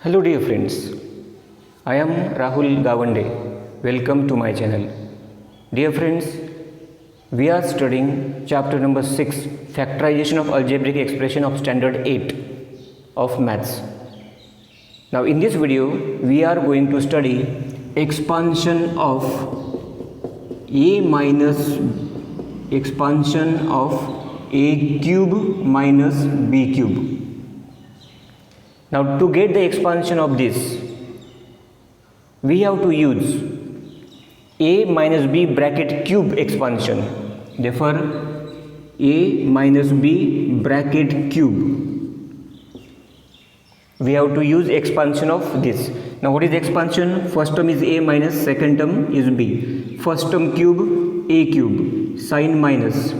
Hello dear friends, I am Rahul Gawande. Welcome to my channel. Dear friends, we are studying chapter number 6, Factorization of Algebraic Expression of Standard 8 of Maths. Now in this video, we are going to study expansion of a cube minus b cube. Now to get the expansion of this, we have to use a minus b bracket cube expansion. Therefore, a minus b bracket cube. We have to use expansion of this. Now what is expansion? First term is a minus, second term is b. First term cube, a cube, sign minus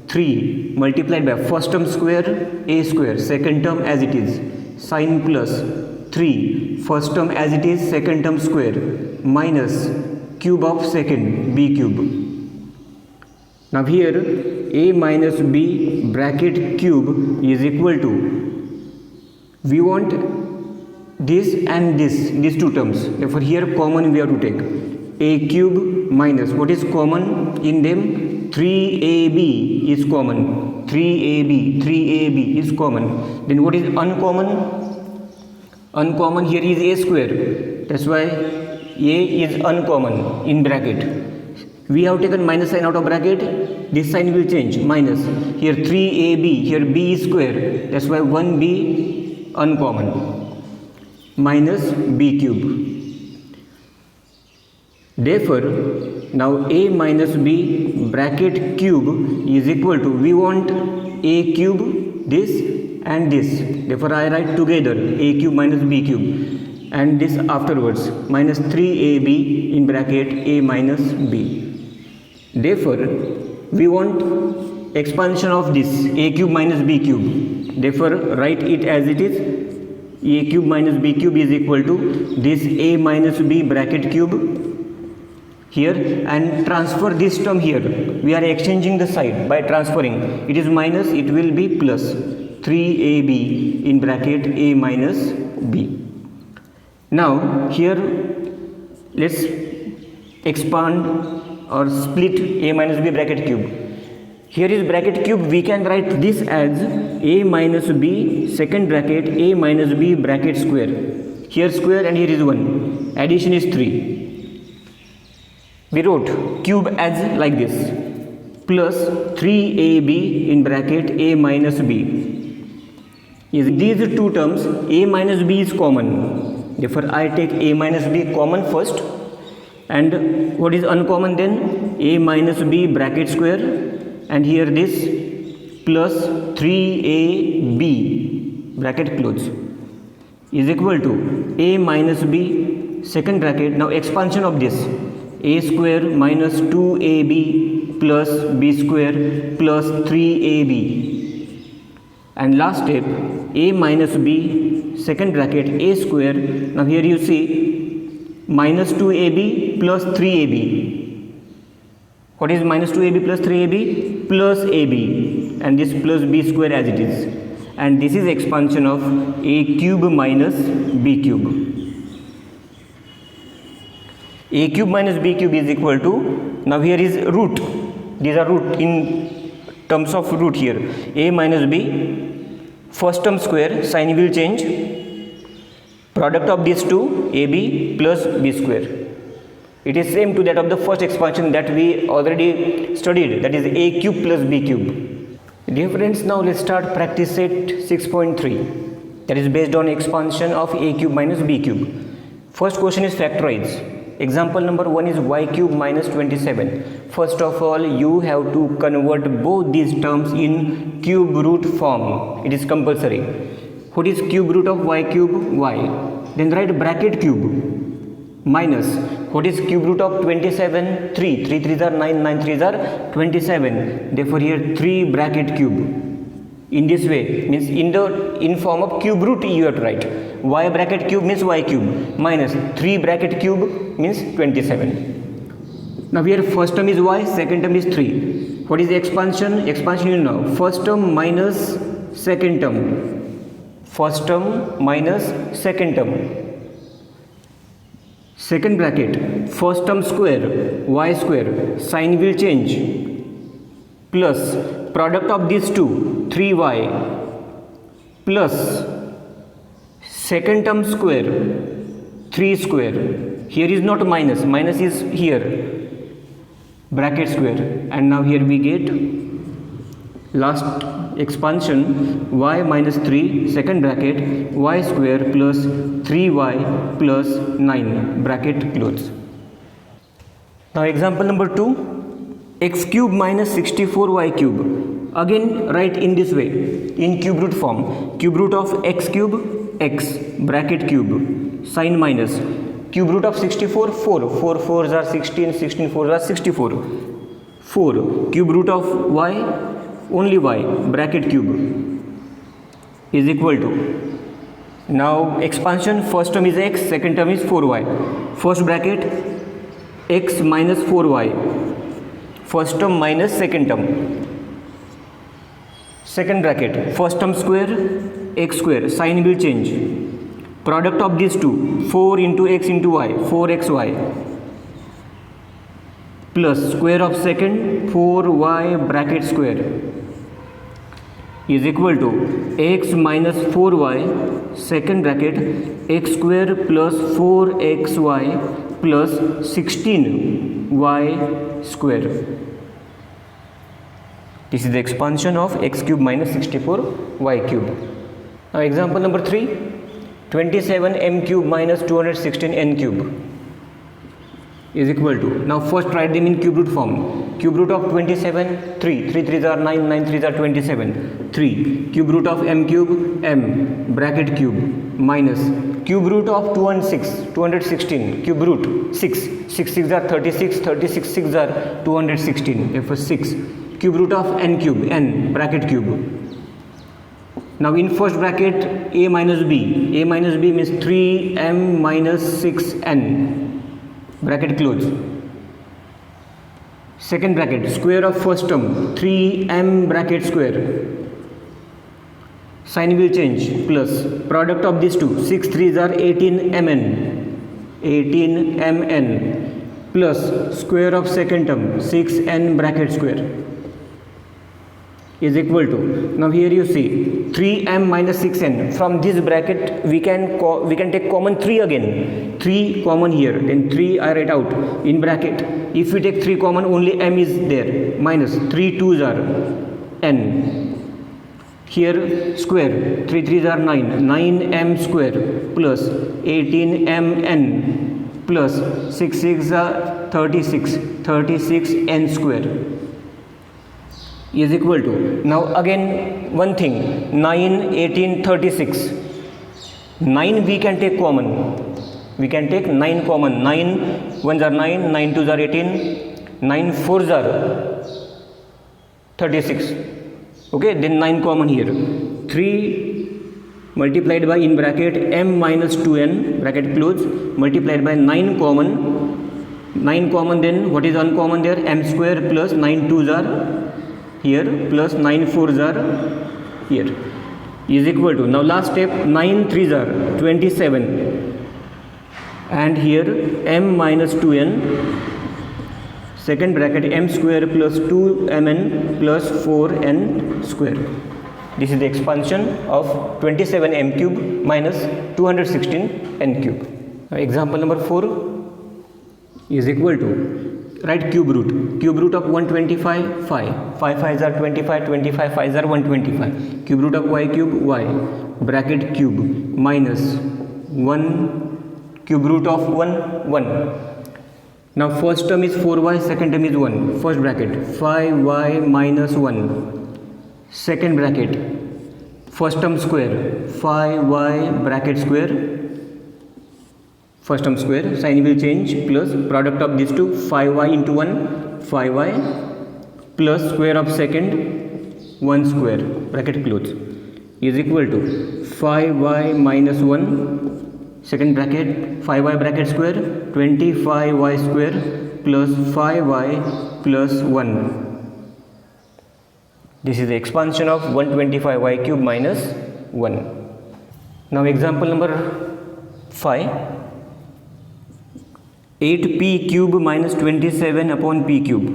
3 multiplied by first term square, a square, second term as it is, sign plus 3, first term as it is, second term square, minus cube of second, b cube. Now here a minus b bracket cube is equal to, we want this and this, these two terms. Therefore here common we have to take a cube minus, what is common in them? 3ab is common, 3ab is common. Then what is uncommon? Uncommon here is a square, that's why a is uncommon in bracket. We have taken minus sign out of bracket, this sign will change, minus. Here 3ab, here b is square, that's why 1b uncommon, minus b cube. Therefore, now a minus b bracket cube is equal to, we want a cube, this and this. Therefore, I write together a cube minus b cube and this afterwards, minus 3ab in bracket a minus b. Therefore, we want expansion of this a cube minus b cube. Therefore, write it as it is, a cube minus b cube is equal to this a minus b bracket cube here, and transfer this term here. We are exchanging the side by transferring. It is minus, it will be plus 3ab in bracket a minus b. Now here let's expand or split a minus b bracket cube. Here is bracket cube, we can write this as a minus b second bracket a minus b bracket square. Here square and here is 1. Addition is 3. We wrote cube as like this, plus 3ab in bracket a minus b. These two terms a minus b is common. Therefore, I take a minus b common first, and what is uncommon then? A minus b bracket square, and here this plus 3ab bracket close is equal to a minus b second bracket. Now expansion of this, a square minus 2ab plus b square plus 3ab, and last step a minus b second bracket a square. Now here you see minus 2ab plus 3ab. What is minus 2ab plus 3ab? Plus ab, and this plus b square as it is, and this is expansion of a cube minus b cube. A cube minus b cube is equal to, now here is root, these are root in terms of root here, a minus b, first term square, sign will change, product of these two, ab plus b square. It is same to that of the first expansion that we already studied, that is a cube plus b cube. Dear friends, now let's start practice set 6.3, that is based on expansion of a cube minus b cube. First question is factorize. Example number 1 is y cube minus 27. First of all, you have to convert both these terms in cube root form. It is compulsory. What is cube root of y cube? Y. Then write bracket cube minus, what is cube root of 27? 3. 3 3s are 9, 9 3s are 27. Therefore here 3 bracket cube. In this way, means in form of cube root you have to write. Y bracket cube means y cube minus 3 bracket cube means 27. Now here first term is y, second term is 3. What is the expansion? Expansion you know. First term minus second term. first term minus second term. Second bracket, first term square y square, sign will change, plus product of these two 3y plus second term square 3 square. Here is not minus, minus is here, bracket square, and now here we get last expansion y minus 3 second bracket y square plus 3y plus 9 bracket close. Now example number 2, x cube minus 64y cube. Again write in this way, in cube root form. Cube root of x cube, x bracket cube, sign minus. Cube root of 64, 4, 4 4s are 16, 16 4s are 64. 4, cube root of y, only y, bracket cube, is equal to, now expansion, first term is x, second term is 4y. First bracket, x minus 4y, first term minus second term. Second bracket, first term square, x square, sign will change. Product of these two, 4 into x into y, 4xy, plus square of second, 4y bracket square, is equal to x minus 4y second bracket x square plus 4xy plus 16y square. This is the expansion of x cube minus 64y cube. Now example number 3, 27m cube minus 216n cube is equal to, now first write them in cube root form. Cube root of 27, 3, 3 3s are 9, 9 3s are 27, 3, cube root of m cube, m bracket cube, minus cube root of 216, cube root 6, 6 6 are 36, 36 6 are 216, therefore 6, cube root of n cube, n bracket cube. Now in first bracket a minus b means 3m minus 6n bracket close. Second bracket, square of first term 3m bracket square, sign will change, plus product of these two, 6 3s are 18mn, plus square of second term 6n bracket square is equal to, now here you see 3m minus 6n, from this bracket we can take common 3 again, 3 common here, then 3 I write out in bracket. If we take 3 common, only m is there, minus 3 2s are n, here square 3 3s are 9, 9m square plus 18mn plus 6 6 are 36, 36n square is equal to, now again one thing, 9 18 36, 9 we can take common, we can take 9 common, 9 1s are 9, 9 2s are 18, 9 4s are 36, okay, then 9 common here, 3 multiplied by in bracket m minus 2n bracket close multiplied by 9 common, then what is uncommon there, m square plus 9 2s are here plus 9 4s are here is equal to, now last step, 9 3s are 27 and here m minus 2n second bracket m square plus 2mn plus 4n square. This is the expansion of 27m cube minus 216n cube. Now example number 4 is equal to, write cube root of 125 5 5s are 25, 25 5s are 125, cube root of y cube y bracket cube minus 1 cube root of 1 1. Now first term is 4y, second term is 1, first bracket 5y minus 1, second bracket first term square 5y bracket square, first term square, sign will change, plus product of these two, 5y into 1 5y plus square of second 1 square bracket close is equal to 5y minus 1 second bracket 5y bracket square 25y square plus 5y plus 1. This is the expansion of 125y cube minus 1. Now example number 5. 8p cube minus 27 upon p cube.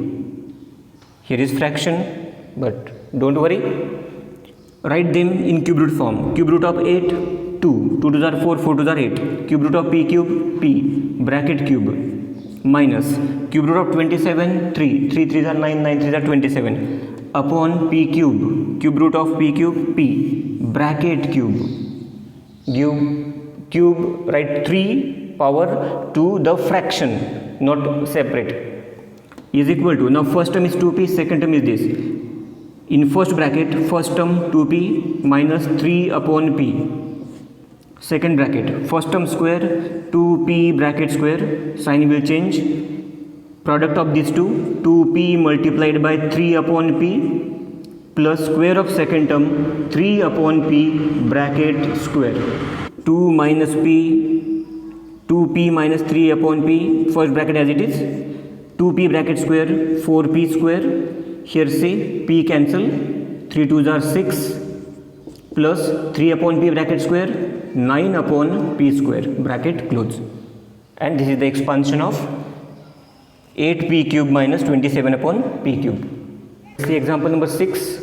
Here is fraction, but don't worry. Write them in cube root form. Cube root of 8, 2. 2 to the 4, 4 to the 8. Cube root of p cube, p. Bracket cube. Minus. Cube root of 27, 3. 3 3 are 9, 9 3 are 27. Upon p cube. Cube root of p cube, p. Bracket cube. Give cube, write 3 power to the fraction, not separate, is equal to, now first term is 2p, second term is this. In first bracket, first term 2p minus 3 upon p. Second bracket, first term square, 2p bracket square, sign will change. Product of these two, 2p multiplied by 3 upon p plus square of second term, 3 upon p bracket square. 2 minus p, 2p minus 3 upon p, first bracket as it is, 2p bracket square, 4p square. Here say p cancel, 3 2s are 6 plus 3 upon p bracket square, 9 upon p square, bracket close. And this is the expansion of 8p cube minus 27 upon p cube. See example number 6.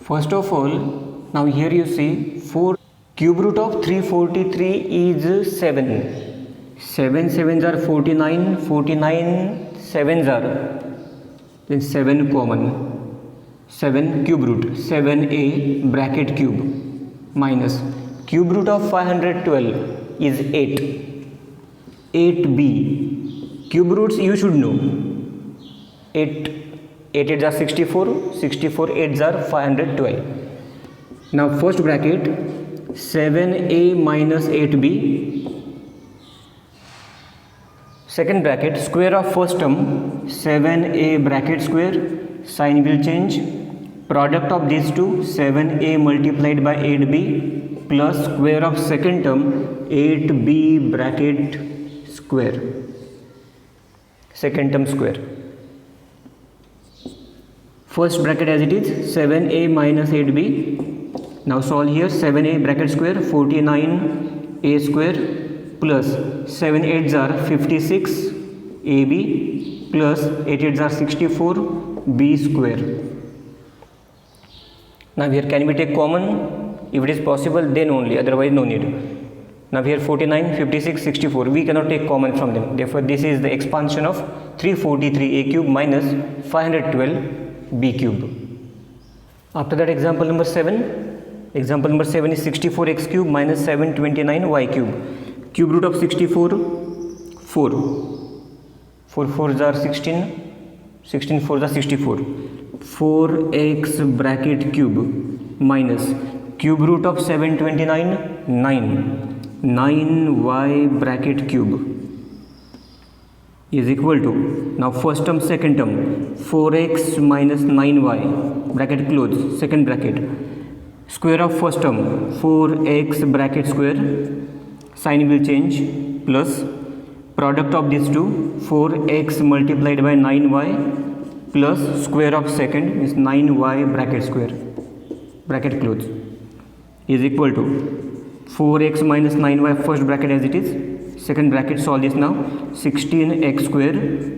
First of all, now here you see 4 cube root of 343 is 7. 7 sevens are 49, 49 sevens are, then 7 common. 7 cube root, 7a bracket cube minus cube root of 512 is 8. 8b. Cube roots you should know. 8 8s are 64, 64 8s are 512. Now first bracket 7a minus 8b. Second bracket square of first term 7a bracket square, sign will change. Product of these two 7a multiplied by 8b plus square of second term 8b bracket square, second term square. First bracket as it is 7a minus 8b. Now solve here. 7a bracket square 49a square plus 7 8s are 56 ab plus 8 8s are 64 b square. Now here can we take common? If it is possible then only, otherwise no need. Now here 49, 56, 64, we cannot take common from them. Therefore this is the expansion of 343a cube minus 512b cube. After that example number 7. Example number 7 is 64x cube minus 729y cube. Cube root of 64, 4. 4 4s are 16, 16 4s are 64. 4x bracket cube minus cube root of 729, 9. 9y bracket cube is equal to, now first term second term 4x minus 9y bracket close, second bracket square of first term 4x bracket square, sign will change, plus product of these two 4x multiplied by 9y plus square of second is 9y bracket square, bracket close, is equal to 4x minus 9y first bracket as it is, second bracket solve this now, 16x square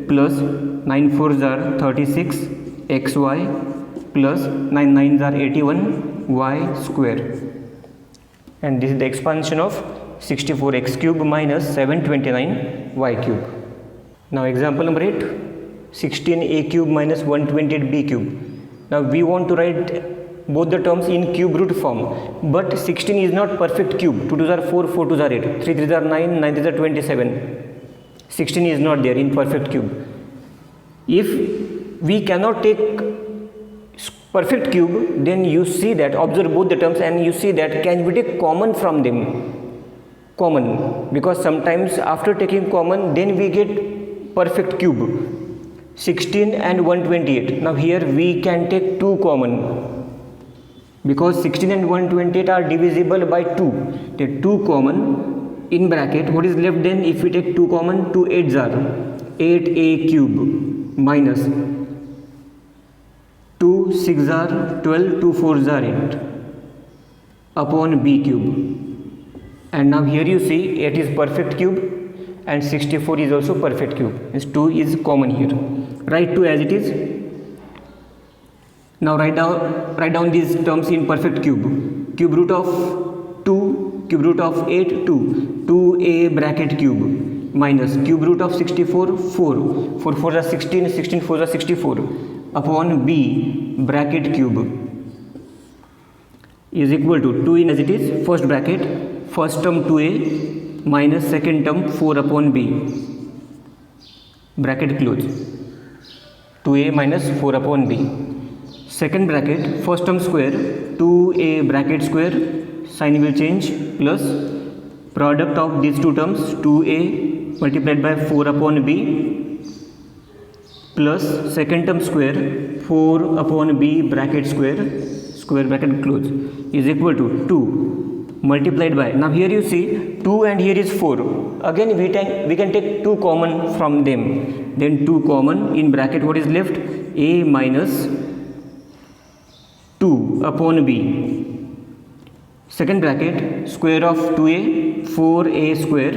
plus 9 4s are 36 xy plus 9 9s are 81 y square. And this is the expansion of 64x cube minus 729y cube. Now example number 8, 16a cube minus 128b cube. Now we want to write both the terms in cube root form, but 16 is not perfect cube. 2 2s are 4, 4 2s are 8, 3 3s are 9, 9 3s are 27. 16 is not there in perfect cube. If we cannot take perfect cube, then you see that, observe both the terms and you see that can we take common from them? Common, because sometimes after taking common then we get perfect cube. 16 and 128. Now here we can take 2 common, because 16 and 128 are divisible by 2. Take 2 common in bracket. What is left then? If we take 2 common, 2 8s are 8a cube minus 2 6s are 12, 2 4s are 8. upon b cube. And now here you see 8 is perfect cube and 64 is also perfect cube. This 2 is common here. Write 2 as it is. Now write down these terms in perfect cube. Cube root of 2, cube root of 8, 2. 2a bracket cube minus cube root of 64, 4. 4 4 are 16, 16 4 are 64 upon b bracket cube is equal to 2 in as it is. First bracket, first term 2a minus second term 4 upon b bracket close. 2a minus 4 upon b. Second bracket, first term square, 2a bracket square, sign will change, plus product of these two terms, 2a multiplied by 4 upon b, plus second term square, 4 upon b bracket square, square bracket close, is equal to 2 multiplied by, now here you see 2 and here is 4. Again we can take 2 common from them. Then 2 common, in bracket what is left? A minus 2 upon b. Second bracket, square of 2a, 4a square,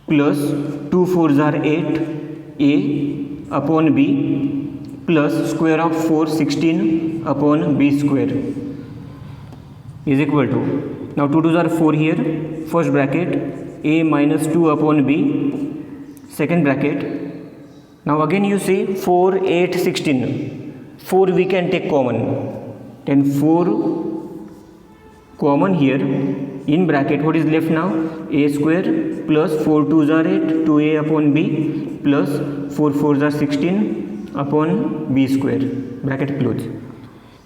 plus 2 4s are 8, a upon b, plus square of 4, 16 upon b square, is equal to, now 2 2s are 4 here. First bracket, a minus 2 upon b. Second bracket, now again you see 4, 8, 16. 4 we can take common, then 4 common here. In bracket what is left now? A square plus 4 2s are 8, 2a upon b, plus 4 4s are 16 upon b square, bracket close.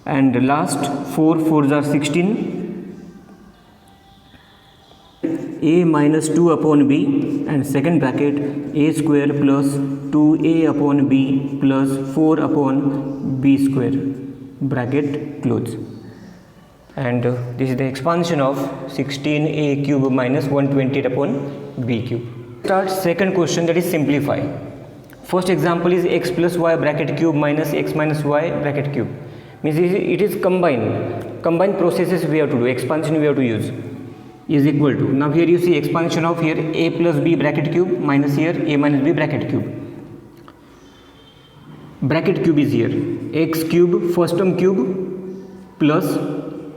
And last 4 4s are 16, a minus 2 upon b, and second bracket, a square plus 2a upon b plus 4 upon b square, bracket close. And this is the expansion of 16a cube minus 128 upon b cube. Start second question, that is simplify. First example is x plus y bracket cube minus x minus y bracket cube. Means it is combined processes we have to do, expansion we have to use, is equal to, now here you see expansion of here a plus b bracket cube minus here a minus b bracket cube. Bracket cube is here, x cube first term cube plus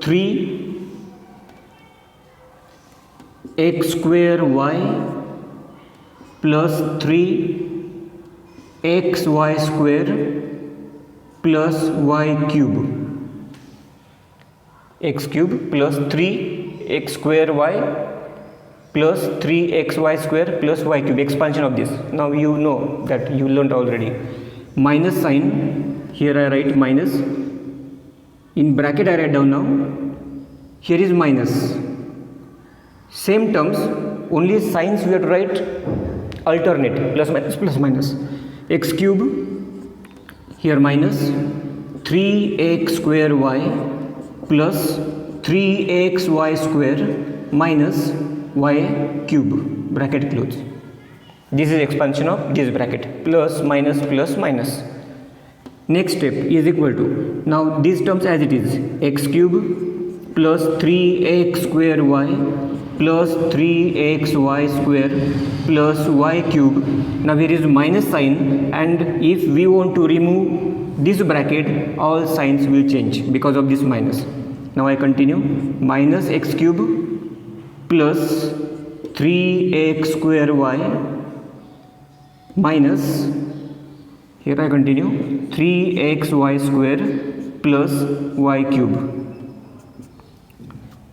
3 x square y plus 3 xy square plus y cube, x cube plus 3 x square y plus 3 xy square plus y cube, expansion of this. Now you know that you learned already. Minus sign, here I write minus, in bracket I write down now, here is minus. Same terms, only signs we have to write alternate, plus minus. X cube, here minus 3x square y plus 3xy square minus y cube, bracket close. This is expansion of this bracket, plus minus. Next step is equal to, now these terms as it is, x cube plus 3x square y plus 3xy square plus y cube. Now here is minus sign, and if we want to remove this bracket, all signs will change because of this minus. Now I continue, minus x cube plus 3x square y minus, here I continue, 3xy square plus y cube.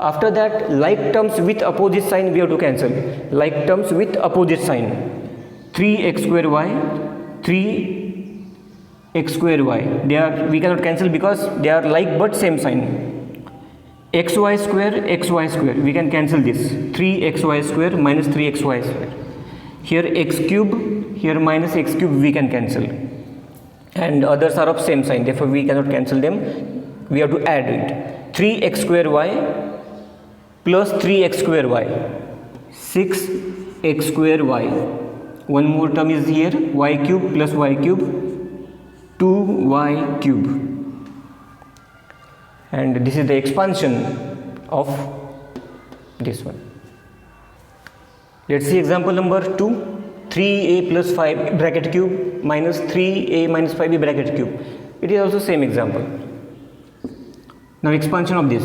After that, like terms with opposite sign we have to cancel. Like terms with opposite sign, 3x square y, 3x square y, we cannot cancel because they are like but same sign. xy square, we can cancel this, 3xy square minus 3xy square. Here x cube, here minus x cube we can cancel, and others are of same sign, therefore we cannot cancel them, we have to add it. 3x square y plus 3x square y, 6x square y, one more term is here, y cube plus y cube, 2y cube. and this is the expansion of this one. Let's see example number 2. 3a plus 5 bracket cube minus 3a minus 5b bracket cube. It is also same example. Now expansion of this.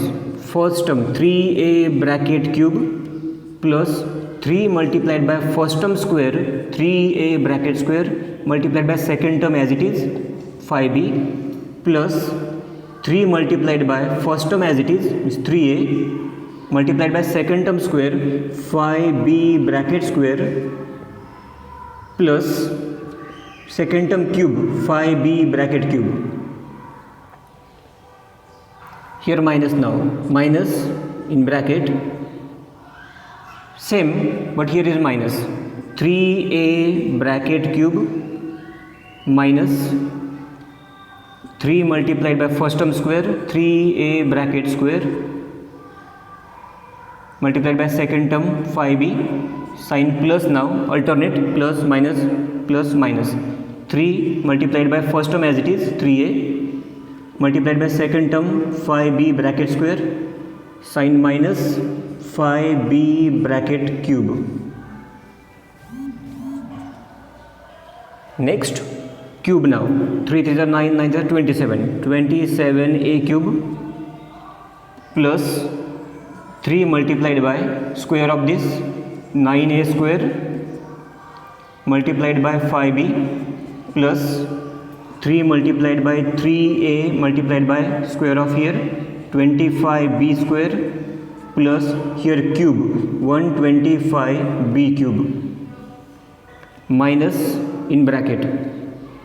First term 3a bracket cube plus 3 multiplied by first term square 3a bracket square multiplied by second term as it is 5b plus 3 multiplied by first term as it is 3a multiplied by second term square 5b bracket square plus second term cube 5b bracket cube. Here minus now, minus in bracket, same but here is minus 3a bracket cube minus 3 multiplied by first term square 3a bracket square multiplied by second term 5b. Sign plus now, alternate plus minus 3 multiplied by first term as it is 3a multiplied by second term 5b bracket square, sign minus 5b bracket cube. Next cube now, 3 3s are 9, 9s are 27, 27a cube plus 3 multiplied by square of this 9a square multiplied by 5b plus 3 multiplied by 3a multiplied by square of here 25b square plus here cube 125b cube minus in bracket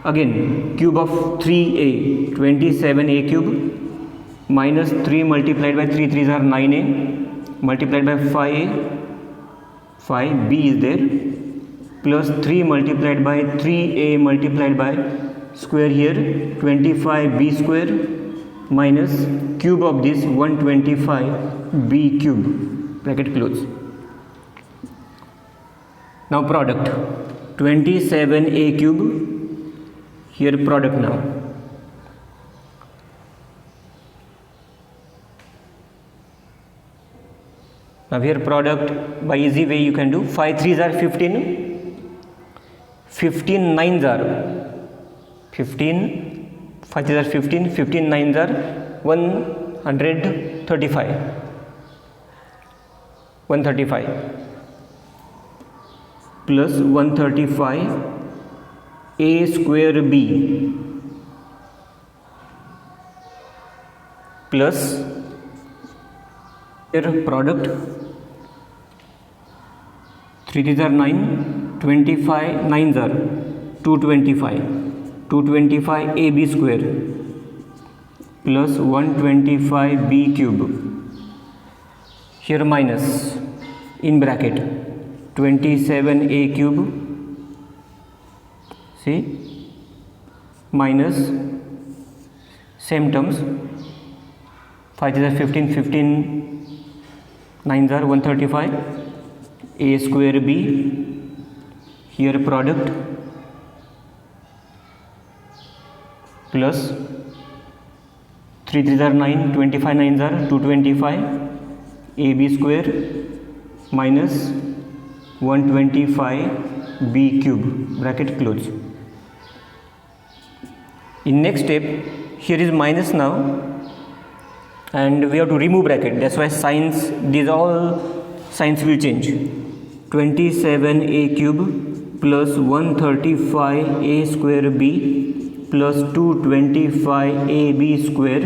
again cube of 3a 27a cube minus 3 multiplied by 3 3s are 9a multiplied by 5a 5b is there plus 3 multiplied by 3a multiplied by square here 25b square minus cube of this 125b cube bracket close. Now product 27a cube, here product now. Now here product by easy way you can do 5 3s are 15, 15 9s are 15, 5 3s are 15, 15 9s are 135, 135 plus 135 a square b plus here product 3 3s are 9, 25 9s are 225, 225 ab square plus 125b cube, here minus in bracket 27a cube, see minus same terms 5 3s are 15, 15 9s are 135 a square b, here product plus 3 3s are 9, 25 9s are 225 ab square minus 125 b cube bracket close. In next step here is minus now and we have to remove bracket, that's why signs, these all signs will change. 27a cube plus 135a square b plus 225ab square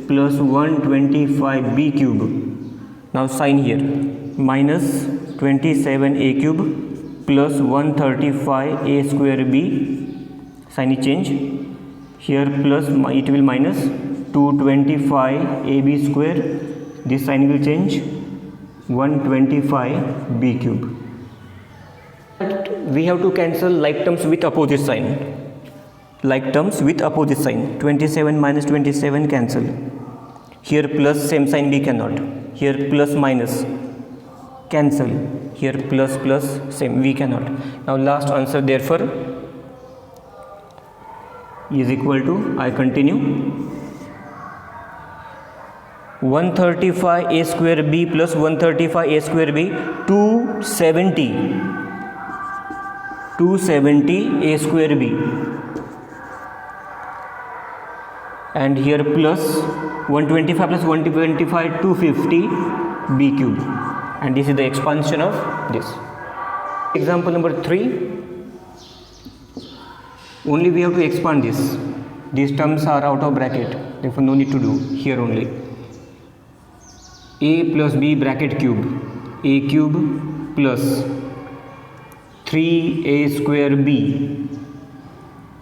plus 125b cube. Now sign here minus 27a cube plus 135a square b, sign is change here plus it will minus 225ab square, this sign will change 125b cube. We have to cancel like terms with opposite sign, like terms with opposite sign. 27 minus 27 cancel, here plus same sign we cannot, here plus minus cancel, here plus plus same we cannot. Now last answer therefore is equal to, I continue, 135 a square b plus 135 a square b, 270 a square b, and here plus 125 plus 125 250 b cube, and this is the expansion of this. Example number 3, only we have to expand this. These terms are out of bracket, therefore no need to do here. Only a plus b bracket cube, a cube plus 3a square b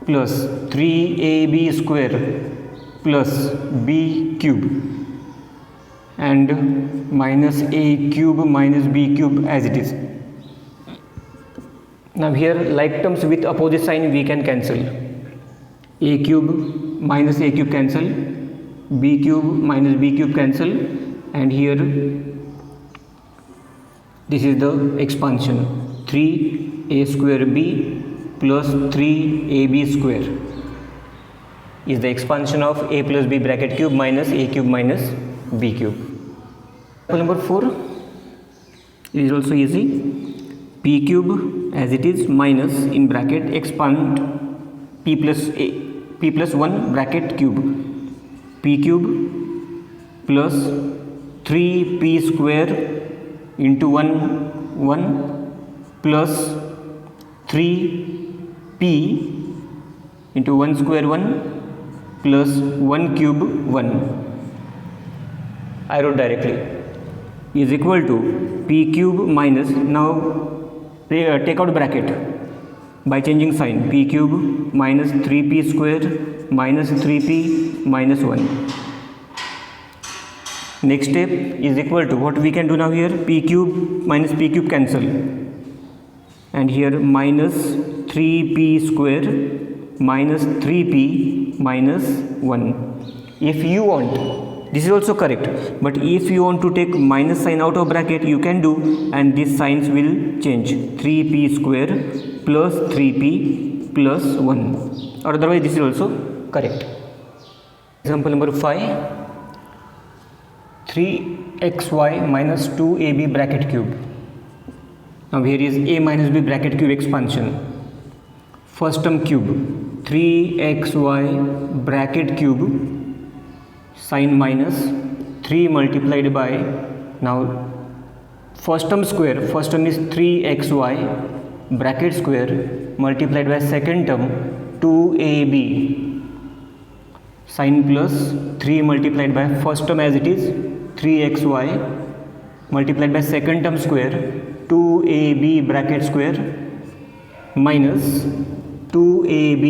plus 3ab square plus b cube, and minus a cube minus b cube as it is. Now here like terms with opposite sign we can cancel. A cube minus a cube cancel, b cube minus b cube cancel, and here this is the expansion, 3a square b plus 3ab square is the expansion of a plus b bracket cube minus a cube minus b cube. Example number 4 is also easy. P cube as it is minus in bracket expand p plus 1 bracket cube, p cube plus 3p square into 1 plus 3p into 1 square 1 plus 1 cube 1, I wrote directly, is equal to p cube minus, now take out bracket by changing sign, p cube minus 3p square minus 3p minus 1. Next step is equal to, what we can do now here, p cube minus p cube cancel, and here minus 3p square minus 3p minus 1. If you want, this is also correct, but if you want to take minus sign out of bracket you can do, and these signs will change, 3p square plus 3p plus 1, or otherwise this is also correct. Example number 5, 3xy minus 2ab bracket cube. Now here is a minus b bracket cube expansion. First term cube, 3xy bracket cube, sign minus 3 multiplied by, now first term square, first term is 3xy bracket square multiplied by second term 2ab, sign plus 3 multiplied by first term as it is 3xy multiplied by second term square 2ab bracket square minus 2ab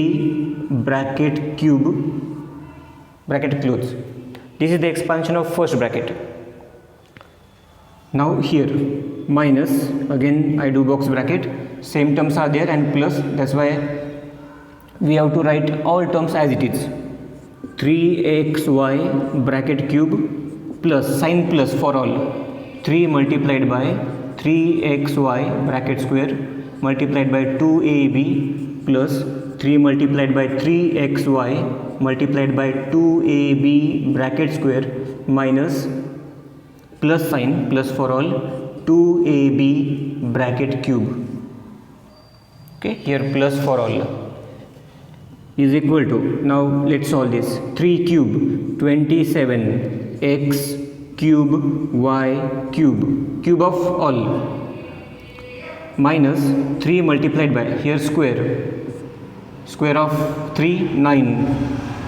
bracket cube bracket close. This is the expansion of first bracket. Now here minus, again I do box bracket, same terms are there, and plus, that's why we have to write all terms as it is, 3xy bracket cube plus, sign plus for all, 3 multiplied by 3xy bracket square multiplied by 2ab plus 3 multiplied by 3xy multiplied by 2ab bracket square minus plus sign plus for all 2ab bracket cube. Okay, here plus for all is equal to, now let's solve this, 3 cube 27x cube y cube, cube of all, minus 3 multiplied by, here square, square of 3 9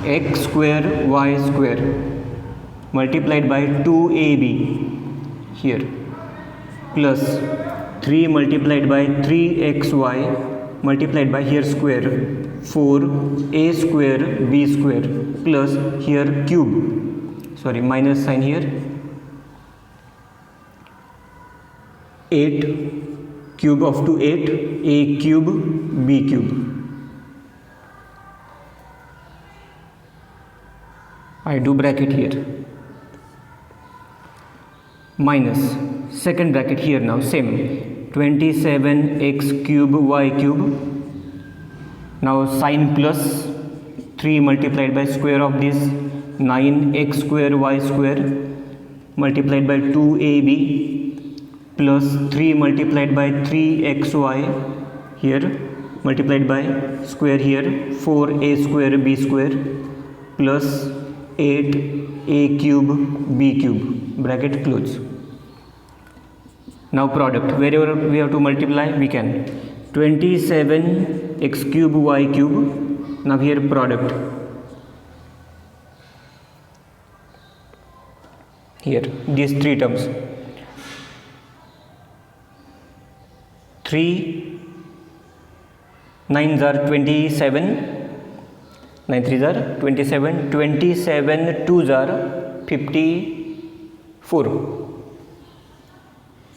x square y square multiplied by 2ab here plus 3 multiplied by 3xy multiplied by here square 4a square b square plus here cube, sorry minus sign here, 8 cube of 2 8 a cube b cube. I do bracket here minus second bracket here, now same 27x cube y cube, now sign plus 3 multiplied by square of this 9x square y square multiplied by 2ab plus 3 multiplied by 3xy here multiplied by square here 4a square b square plus 8a cube b cube bracket close. Now product, wherever we have to multiply we can. 27x cube y cube. Now here product, here these three terms, 3 9s are 27, 9 3s are 27, 27 2s are 54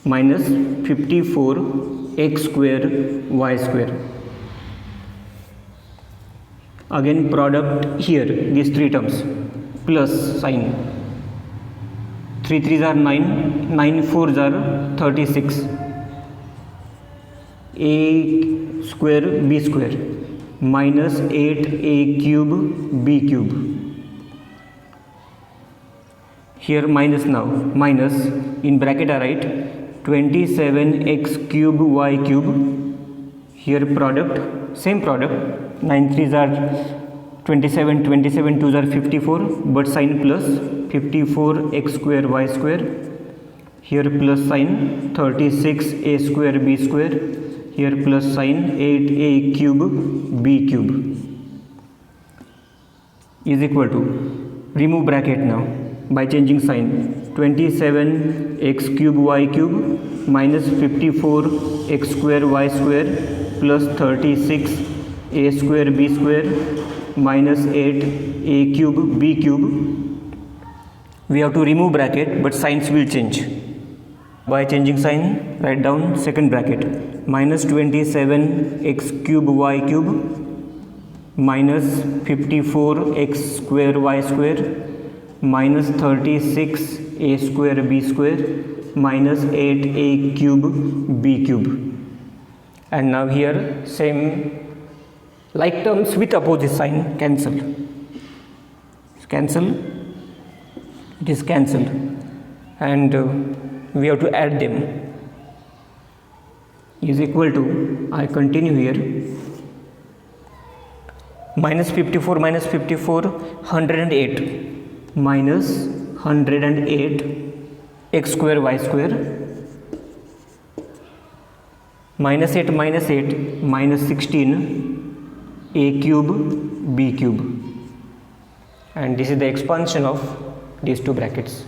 minus 54 x square y square. Again product here, these three terms plus sign, 3 3s are 9, 9 4s are 36, a square b square minus 8a cube b cube. Here minus, now minus, in bracket I write 27x cube y cube. Here product, same product, 9 3s are 27, 27 2s are 54, but sign plus 54x square y square. Here plus sign 36a square b square. Here plus sign 8a cube b cube is equal to, remove bracket now by changing sign, 27x cube y cube minus 54x square y square plus 36a square b square minus 8a cube b cube. We have to remove bracket, but signs will change. By changing sign, write down second bracket, minus 27x cube y cube minus 54x square y square minus 36a square b square minus 8a cube b cube. And now here same like terms with opposite sign cancel. Cancel, it is cancelled, and we have to add them. Is equal to, I continue here, minus 54 minus 54 108 minus 108 x square y square minus 8 minus 16 a cube b cube, and this is the expansion of these two brackets.